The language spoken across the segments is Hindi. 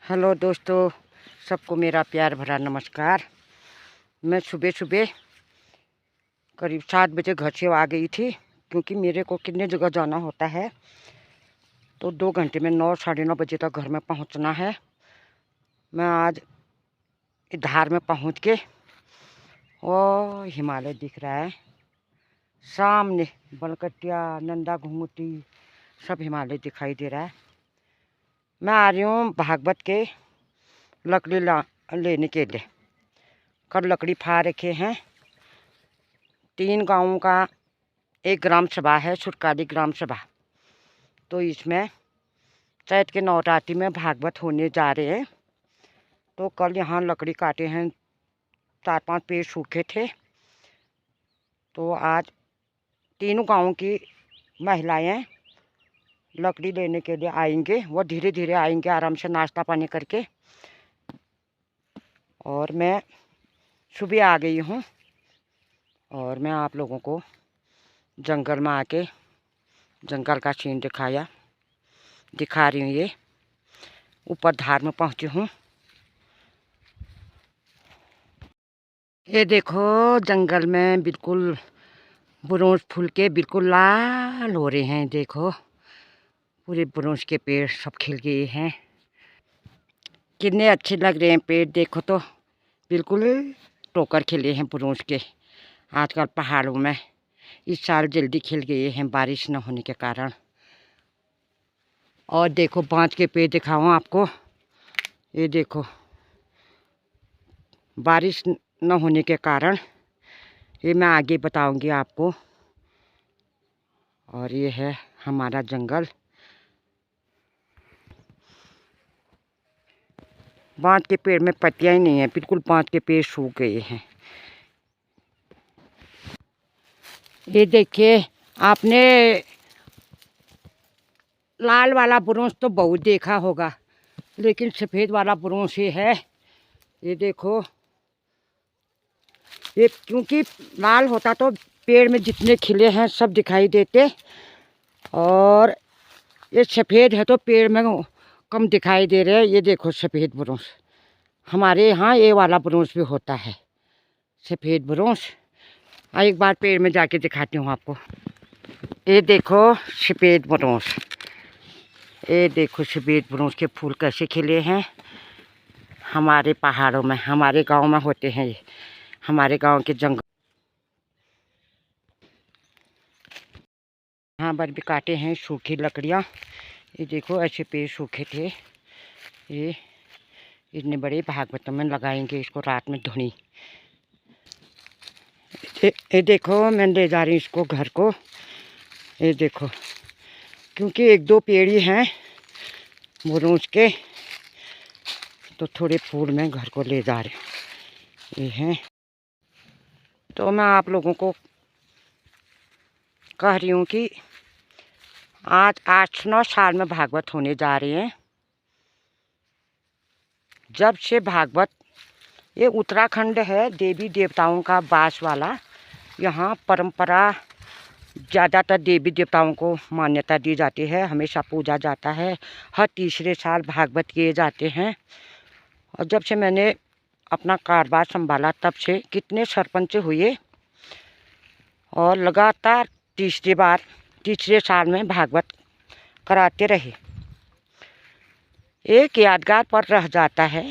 हेलो दोस्तों, सबको मेरा प्यार भरा नमस्कार। मैं सुबह सुबह करीब 7 बजे घर से आ गई थी, क्योंकि मेरे को कितने जगह जाना होता है, तो 2 घंटे में 9 साढ़े 9 बजे तक घर में पहुंचना है। मैं आज धार में पहुंच के, और हिमालय दिख रहा है सामने, बलकटिया, नंदा घुंघटी, सब हिमालय दिखाई दे रहा है। मैं आ रही हूँ भागवत के लकड़ी लेने के लिए। कल लकड़ी फाड़ रखे हैं। 3 गाँवों का एक ग्राम सभा है, छुटकाली ग्राम सभा। तो इसमें चैत के नवरात्रि में भागवत होने जा रहे हैं। तो कल यहाँ लकड़ी काटे हैं, 4-5 पेड़ सूखे थे। तो आज तीनों गाँवों की महिलाएं लकड़ी लेने के लिए आएंगे। वो धीरे धीरे आएंगे, आराम से नाश्ता पानी करके। और मैं सुबह आ गई हूँ, और मैं आप लोगों को जंगल में आके जंगल का सीन दिखा रही हूँ। ये ऊपर धार में पहुँची हूँ। ये देखो, जंगल में बिल्कुल बुरोंश फूल के बिल्कुल लाल हो रहे हैं। देखो, पूरे बुरोंश के पेड़ सब खिल गए हैं। कितने अच्छे लग रहे हैं पेड़। देखो तो बिल्कुल टोकर खिले हैं बुरोंश के। आजकल पहाड़ों में इस साल जल्दी खिल गए हैं, बारिश न होने के कारण। और देखो, बांज के पेड़ दिखाऊं आपको। ये देखो, बारिश न होने के कारण, ये मैं आगे बताऊंगी आपको। और ये है हमारा जंगल। बांज के पेड़ में पत्तियां ही नहीं है, बिल्कुल बांज के पेड़ सूख गए हैं। ये देखिए, आपने लाल वाला बुरोंश तो बहुत देखा होगा, लेकिन सफ़ेद वाला बुरोंश ये है। ये देखो, ये क्योंकि लाल होता तो पेड़ में जितने खिले हैं सब दिखाई देते, और ये सफ़ेद है तो पेड़ में कम दिखाई दे रहे हैं। ये देखो सफ़ेद बुरोंश, हमारे यहाँ ये वाला बुरोंश भी होता है, सफ़ेद बुरोंश। एक बार पेड़ में जाके दिखाती हूँ आपको। ये देखो सफ़ेद बुरोंश, ये देखो सफ़ेद बुरोंश के फूल कैसे खिले हैं। हमारे पहाड़ों में, हमारे गांव में होते हैं ये, हमारे गांव के जंगल। यहाँ पर भी काटे हैं सूखी लकड़ियाँ। ये देखो, ऐसे पेड़ सूखे थे। ये इतने बड़े भागवत में लगाएंगे इसको रात में धुनी। ये देखो, मैं ले जा रही हूँ इसको घर को। ये देखो, क्योंकि 1-2 पेड़ ही हैं बुरोंश के, तो थोड़े फूल में घर को ले जा रहे ये हैं। तो मैं आप लोगों को कह रही हूँ कि आज 8-9 साल में भागवत होने जा रहे हैं। जब से भागवत, ये उत्तराखंड है, देवी देवताओं का वास वाला। यहाँ परंपरा ज़्यादातर देवी देवताओं को मान्यता दी जाती है, हमेशा पूजा जाता है। हर तीसरे साल भागवत किए जाते हैं। और जब से मैंने अपना कारोबार संभाला, तब से कितने सरपंच हुए, और लगातार तीसरे साल में भागवत कराते रहे। एक यादगार पर रह जाता है।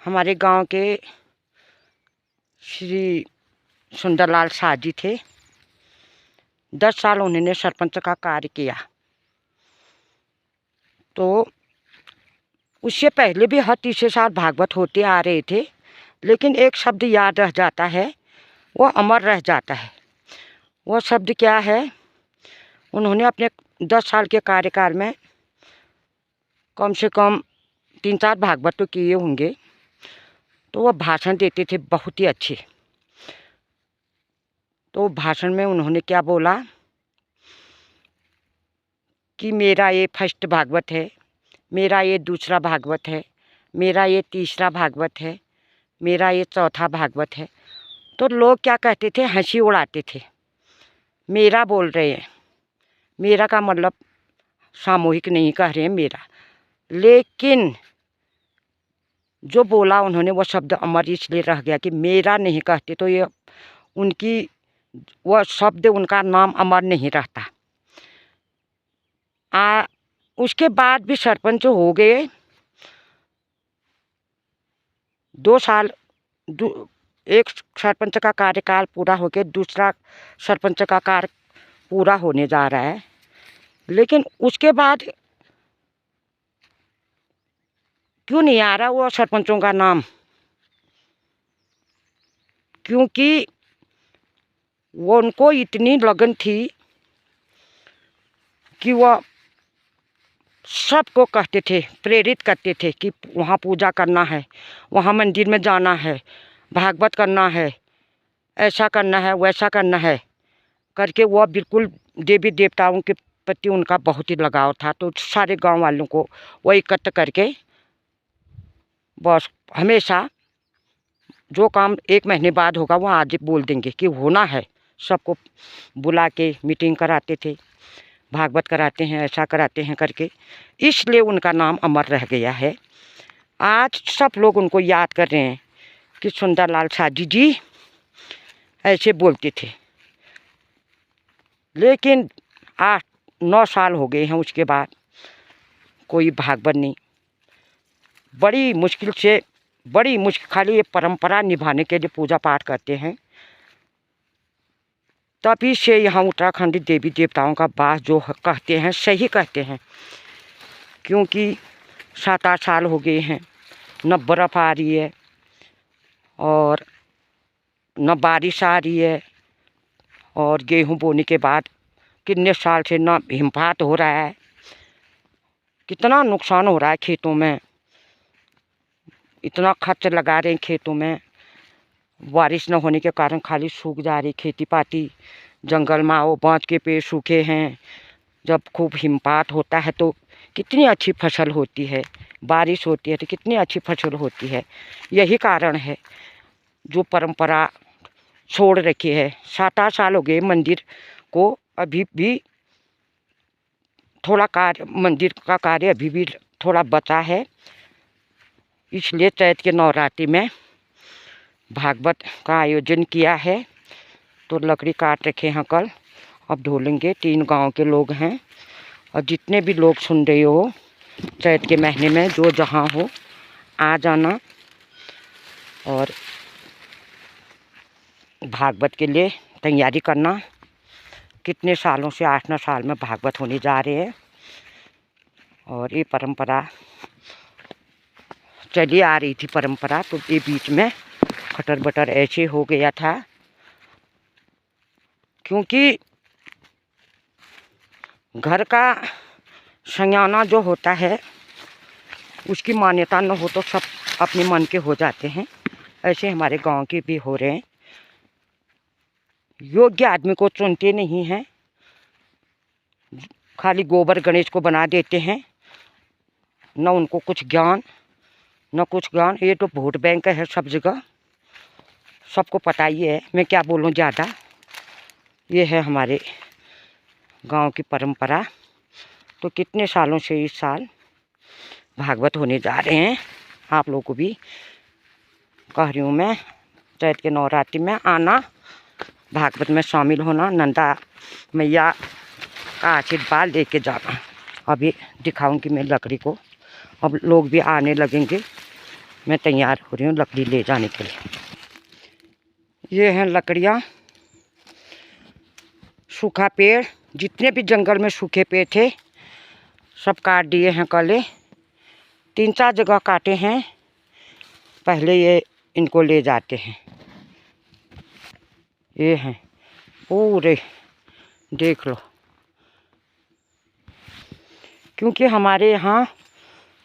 हमारे गांव के श्री सुंदरलाल शाह जी थे। 10 साल उन्होंने सरपंच का कार्य किया। तो उससे पहले भी हर तीसरे साल भागवत होते आ रहे थे, लेकिन एक शब्द याद रह जाता है, वो अमर रह जाता है। वो शब्द क्या है? उन्होंने अपने 10 साल के कार्यकाल में कम से कम 3-4 भागवत तो किए होंगे। तो वो भाषण देते थे बहुत ही अच्छे। तो भाषण में उन्होंने क्या बोला कि मेरा ये फर्स्ट भागवत है, मेरा ये दूसरा भागवत है, मेरा ये तीसरा भागवत है, मेरा ये चौथा भागवत है। तो लोग क्या कहते थे, हंसी उड़ाते थे। मेरा बोल रहे हैं, मेरा का मतलब सामूहिक नहीं कह रहे हैं, मेरा। लेकिन जो बोला उन्होंने वो शब्द अमर इसलिए रह गया कि मेरा नहीं कहते तो ये उनकी वह शब्द, उनका नाम अमर नहीं रहता। उसके बाद भी सरपंच हो गए 2 साल। एक सरपंच का कार्यकाल पूरा हो गया, दूसरा सरपंच का कार्य पूरा होने जा रहा है। लेकिन उसके बाद क्यों नहीं आ रहा वो सरपंचों का नाम? क्योंकि वो उनको इतनी लगन थी कि वह सबको कहते थे, प्रेरित करते थे कि वहाँ पूजा करना है, वहाँ मंदिर में जाना है, भागवत करना है, ऐसा करना है, वैसा करना है करके वह बिल्कुल देवी देवताओं के प्रति उनका बहुत ही लगाव था। तो सारे गांव वालों को वो एकत्र करके बस हमेशा जो काम 1 महीने बाद होगा वो आज बोल देंगे कि होना है। सबको बुला के मीटिंग कराते थे, भागवत कराते हैं, ऐसा कराते हैं करके, इसलिए उनका नाम अमर रह गया है। आज सब लोग उनको याद कर रहे हैं कि सुंदरलाल साजी जी ऐसे बोलते थे। लेकिन 8-9 साल हो गए हैं उसके बाद कोई भागवत नहीं। बड़ी मुश्किल से, बड़ी मुश्किल, खाली ये परंपरा निभाने के लिए पूजा पाठ करते हैं। तभी से यहाँ उत्तराखंडी देवी देवताओं का वास जो कहते हैं सही कहते हैं, क्योंकि 7-8 साल हो गए हैं, न बर्फ़ आ रही है और न बारिश आ रही है, और गेहूँ बोने के बाद कितने साल से न हिमपात हो रहा है। कितना नुकसान हो रहा है खेतों में, इतना खर्च लगा रहे हैं खेतों में, बारिश न होने के कारण खाली सूख जा रही खेती पाती। जंगल में वो बाँझ के पेड़ सूखे हैं, जब खूब हिमपात होता है तो कितनी अच्छी फसल होती है, बारिश होती है तो कितनी अच्छी फसल होती है। यही कारण है जो परंपरा छोड़ रखी है। 7-8 साल हो गए मंदिर को, अभी भी थोड़ा कार्य, मंदिर का कार्य अभी भी थोड़ा बचा है। इसलिए चैत के नवरात्रि में भागवत का आयोजन किया है। तो लकड़ी काट रखे हैं, कल अब धो लेंगे। 3 गांव के लोग हैं, और जितने भी लोग सुन रहे हो चैत के महीने में जो जहां हो आ जाना, और भागवत के लिए तैयारी करना। कितने सालों से 8-9 साल में भागवत होने जा रहे हैं, और ये परंपरा चली आ रही थी परंपरा। तो ये बीच में खटर बटर ऐसे हो गया था, क्योंकि घर का संयाना जो होता है उसकी मान्यता न हो तो सब अपने मन के हो जाते हैं। ऐसे हमारे गांव के भी हो रहे हैं। योग्य आदमी को चुनते नहीं हैं, खाली गोबर गणेश को बना देते हैं, न उनको कुछ ज्ञान न कुछ ज्ञान। ये तो वोट बैंक है सब जगह, सबको पता ही है, मैं क्या बोलूँ ज़्यादा। ये है हमारे गांव की परंपरा। तो कितने सालों से इस साल भागवत होने जा रहे हैं। आप लोगों को भी कह रही हूँ मैं, चैत के नवरात्रि में आना, भागवत में शामिल होना, नंदा मैया का आशीर्वाद लेके जाना। अभी दिखाऊंगी मैं लकड़ी को, अब लोग भी आने लगेंगे। मैं तैयार हो रही हूँ लकड़ी ले जाने के लिए। ये हैं लकड़ियाँ, सूखा पेड़, जितने भी जंगल में सूखे पेड़ थे सब काट दिए हैं। कल 3-4 जगह काटे हैं, पहले ये इनको ले जाते हैं। ये हैं पूरे, देख लो। क्योंकि हमारे यहाँ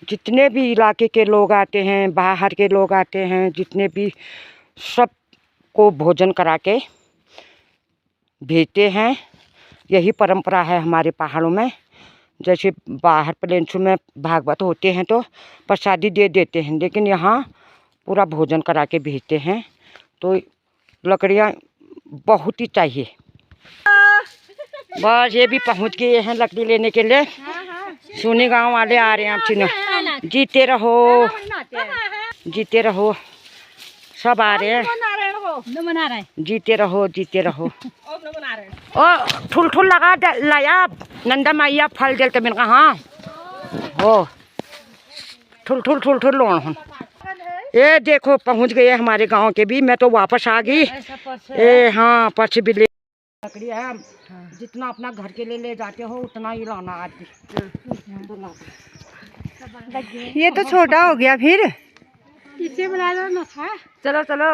जितने भी इलाके के लोग आते हैं, बाहर के लोग आते हैं, जितने भी, सबको भोजन करा के भेजते हैं। यही परंपरा है हमारे पहाड़ों में। जैसे बाहर प्लेन्स में भागवत होते हैं तो प्रसादी दे देते हैं, लेकिन यहाँ पूरा भोजन करा के भेजते हैं। तो लकड़ियाँ बहुत ही चाहिए। बस ये भी पहुँच गए हैं लकड़ी लेने के लिए। सुनी गांव वाले आ रहे हैं आप चिन्ह। जीते रहो, जीते रहो, सब आ रहे हैं, जीते रहो, जीते रहो। ओ ठुल ठुल लगा लाया नंदा मैया फल देते मैंने कहा हाँ ओ ठुल ठुल ठुल ठुल लोन। ये देखो पहुंच गए हमारे गांव के भी, मैं तो वापस आ गई। ए हाँ पर्च भी ले लकड़ी है, जितना अपना घर के लिए ले जाते हो उतना ही लाना आज भी। ये तो छोटा हो गया फिर इसे बना लो ना था। चलो चलो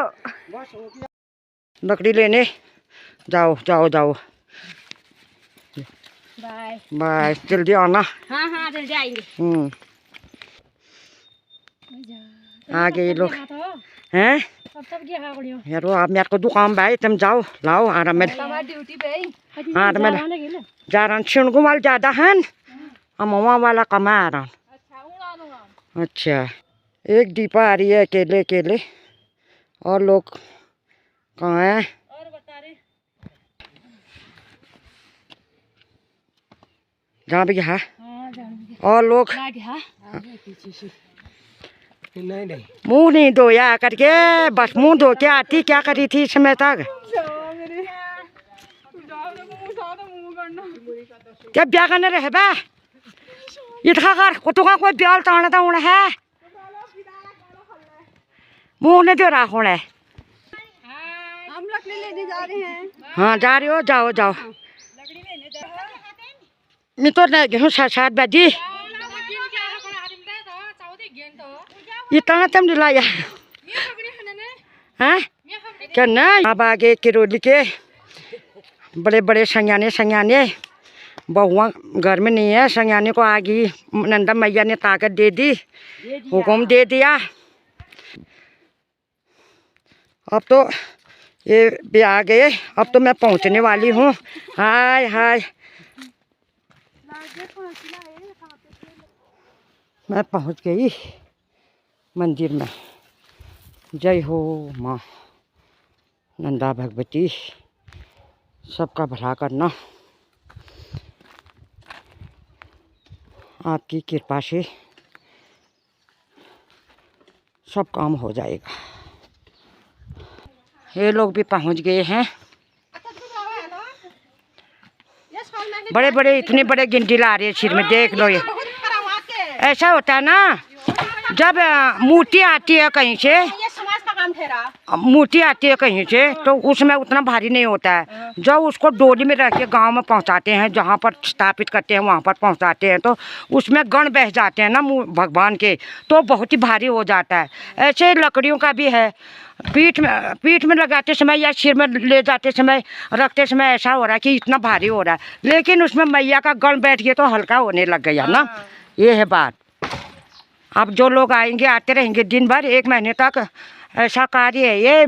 लकड़ी लेने जाओ जाओ जाओ। बाय बाय, जल्दी आना। हाँ हाँ जल्दी आएंगे। आ गए लोग हैं यार, वो आप मेरे को दुकान भाई तुम जाओ लाओ आराम में। ड्यूटी पे हाँ तो मैं जा रहा हूँ छिणगू वाल ज़्यादा है अमवा वाला कमा आ रहा हूँ। अच्छा एक दीपा आ रही है अकेले अकेले, और लोग कहाँ हैं? जहाँ भी है और लोग मुंह नहीं धोया करके, बस मुंह धो के आती क्या करी थी इस समय तक? क्या ब्याह करने रहे बे इतना कर कुतुका कोई ब्याल ताना था उन्हें है मुंह नहीं दे रहा होने। हम लकड़ी लेने जा रहे हैं। हाँ जा रही हो, जाओ जाओ। मैं तो नहीं गई हूँ 7 बजे, इतना तुम लाया हैं क्या? नहीं अब आगे किरोली के बड़े बड़े संज्ञाने संज्ञाने बहुआ घर में नहीं है, संज्ञाने को आ गई नंदा मैया ने ताकत दे दी, हुक्म दे दिया। अब तो ये भी आ गए, अब तो मैं पहुंचने वाली हूँ। हाय हाय मैं पहुंच गई मंदिर में। जय हो माँ नंदा भगवती, सबका भला करना, आपकी कृपा से सब काम हो जाएगा। ये लोग भी पहुंच गए हैं, बड़े बड़े इतने बड़े गिंडी ला रहे हैं सिर में, देख लो। ये ऐसा होता है ना जब मूर्ति आती है कहीं से, मूर्ति आती है कहीं से तो उसमें उतना भारी नहीं होता है। जब उसको डोली में रख के गाँव में पहुंचाते हैं, जहाँ पर स्थापित करते हैं वहाँ पर पहुंचाते हैं, तो उसमें गण बह जाते हैं ना भगवान के, तो बहुत ही भारी हो जाता है। ऐसे लकड़ियों का भी है, पीठ में लगाते समय या सिर में ले जाते समय रखते समय ऐसा हो रहा है कि इतना भारी हो रहा है, लेकिन उसमें मैया का गण बैठ गया तो हल्का होने लग गया ना। ये है बात। अब जो लोग आएंगे आते रहेंगे दिन भर 1 महीने तक, ऐसा कार्य है ये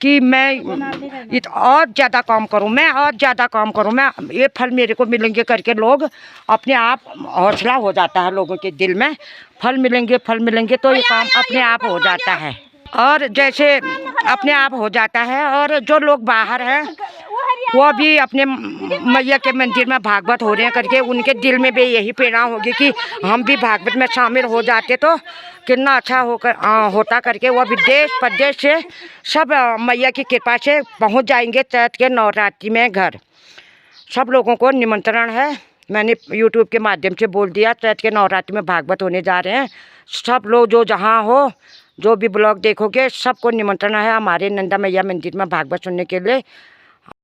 कि मैं और ज़्यादा काम करूं, मैं और ज़्यादा काम करूं, मैं ये फल मेरे को मिलेंगे करके लोग अपने आप हौसला हो जाता है लोगों के दिल में, फल मिलेंगे तो ये काम अपने आप हो जाता है। और जैसे अपने आप हो जाता है, और जो लोग बाहर हैं वो भी अपने मैया के मंदिर में भागवत हो रहे हैं करके उनके दिल में भी यही प्रेरणा होगी कि हम भी भागवत में शामिल हो जाते तो कितना अच्छा होता करके वो विदेश प्रदेश से सब मैया की कृपा से पहुंच जाएंगे चैत के नवरात्रि में घर। सब लोगों को निमंत्रण है, मैंने यूट्यूब के माध्यम से बोल दिया चैत के नवरात्रि में भागवत होने जा रहे हैं। सब लोग जो जहाँ हो, जो भी ब्लॉग देखोगे सबको निमंत्रण है हमारे नंदा मैया मंदिर में भागवत सुनने के लिए।